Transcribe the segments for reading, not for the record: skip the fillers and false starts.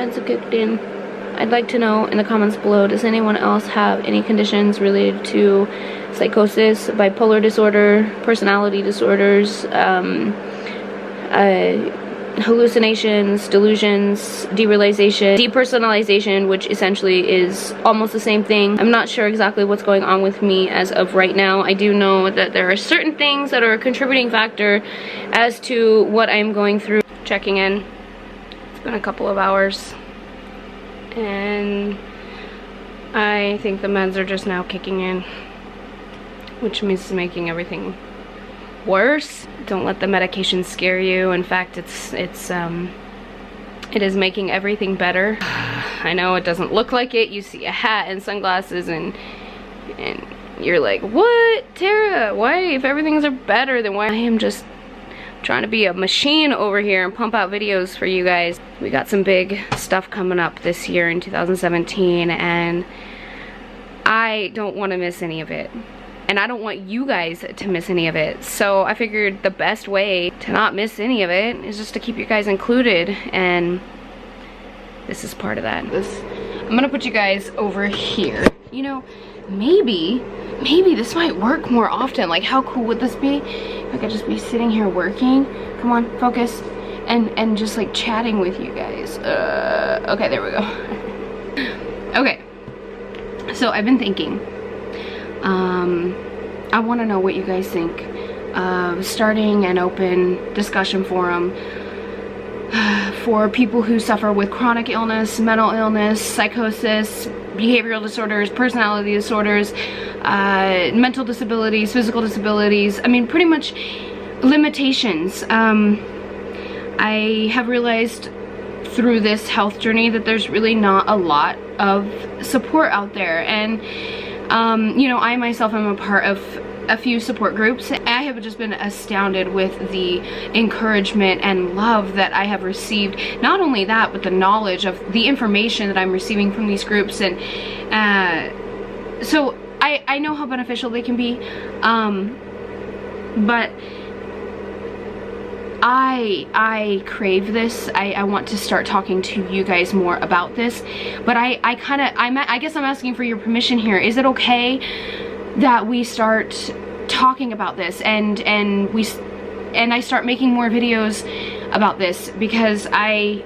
meds have kicked in. I'd like to know in the comments below, does anyone else have any conditions related to psychosis, bipolar disorder, personality disorders, hallucinations, delusions, derealization, depersonalization, which essentially is almost the same thing. I'm not sure exactly what's going on with me as of right now. I do know that there are certain things that are a contributing factor as to what I'm going through. Checking in. It's been a couple of hours and I think the meds are just now kicking in, which means it's making everything worse. Don't let the medication scare you. In fact, it is making everything better. I know it doesn't look like it. You see a hat and sunglasses and you're like, what, Tara? Why, if everything's better, then why? I am just trying to be a machine over here and pump out videos for you guys. We got some big stuff coming up this year in 2017 and I don't want to miss any of it. And I don't want you guys to miss any of it. So I figured the best way to not miss any of it is just to keep you guys included, and this is part of that. I'm gonna put you guys over here. You know, maybe this might work more often. Like, how cool would this be if I could just be sitting here working? Come on, focus. And just like chatting with you guys. Okay, there we go. Okay, so I've been thinking, I want to know what you guys think of starting an open discussion forum for people who suffer with chronic illness, mental illness, psychosis, behavioral disorders, personality disorders, mental disabilities, physical disabilities. I mean, pretty much limitations. I have realized through this health journey that there's really not a lot of support out there, and you know, I myself am a part of a few support groups. I have just been astounded with the encouragement and love that I have received. Not only that, but the knowledge of the information that I'm receiving from these groups, and so I know how beneficial they can be, but I crave this. I want to start talking to you guys more about this, but I guess I'm asking for your permission here. Is it okay that we start talking about this and I start making more videos about this? Because I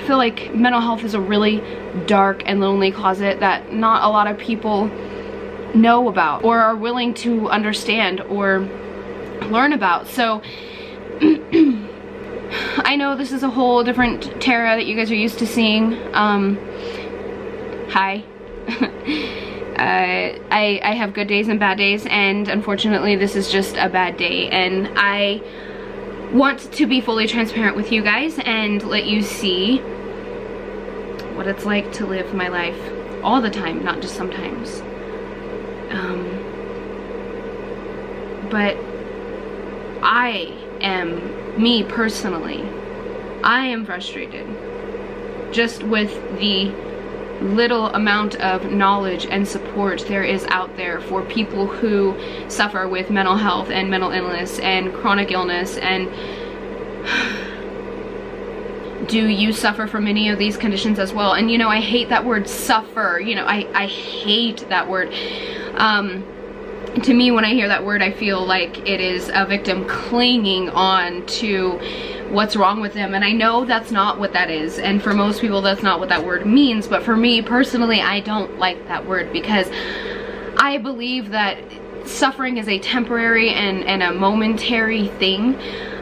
feel like mental health is a really dark and lonely closet that not a lot of people know about or are willing to understand or learn about. So I know this is a whole different Tara that you guys are used to seeing. Hi. I have good days and bad days, and unfortunately this is just a bad day, and I want to be fully transparent with you guys and let you see what it's like to live my life all the time, not just sometimes. But me personally, I am frustrated just with the little amount of knowledge and support there is out there for people who suffer with mental health and mental illness and chronic illness. And do you suffer from any of these conditions as well? And you know, I hate that word suffer. You know, I hate that word. To me, when I hear that word, I feel like it is a victim clinging on to what's wrong with them, and I know that's not what that is, and for most people that's not what that word means, but for me personally, I don't like that word, because I believe that suffering is a temporary and a momentary thing.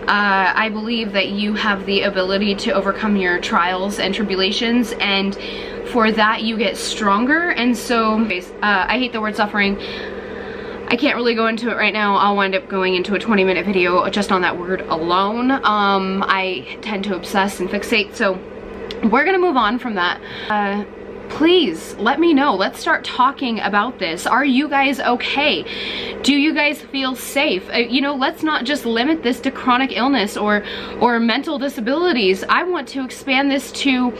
I believe that you have the ability to overcome your trials and tribulations, and for that you get stronger. And so I hate the word suffering. I can't really go into it right now. I'll wind up going into a 20-minute video just on that word alone. I tend to obsess and fixate, so we're gonna move on from that. please let me know. Let's start talking about this. Are you guys okay? Do you guys feel safe? You know, let's not just limit this to chronic illness or mental disabilities. I want to expand this to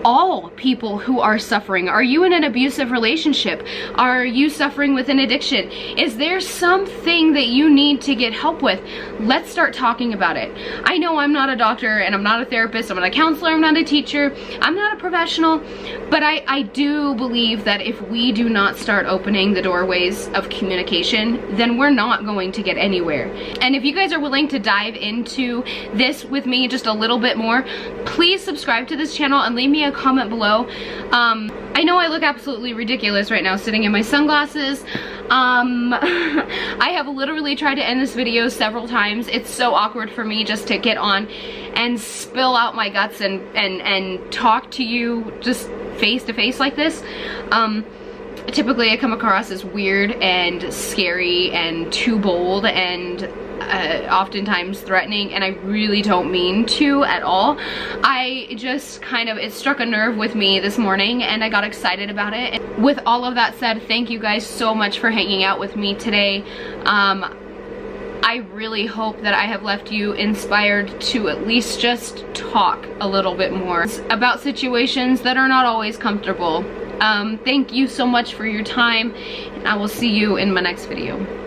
all people who are suffering. Are you in an abusive relationship? Are you suffering with an addiction? Is there something that you need to get help with? Let's start talking about it. I know I'm not a doctor and I'm not a therapist, I'm not a counselor, I'm not a teacher, I'm not a professional, but I do believe that if we do not start opening the doorways of communication, then we're not going to get anywhere. And if you guys are willing to dive into this with me just a little bit more, please subscribe to this channel and leave me a comment below. I know I look absolutely ridiculous right now sitting in my sunglasses. I have literally tried to end this video several times. It's so awkward for me just to get on and spill out my guts and talk to you just face to face like this. Typically I come across as weird and scary and too bold and oftentimes threatening, and I really don't mean to at all. I just it struck a nerve with me this morning and I got excited about it. With all of that said, thank you guys so much for hanging out with me today. I really hope that I have left you inspired to at least just talk a little bit more about situations that are not always comfortable. Thank you so much for your time, and I will see you in my next video.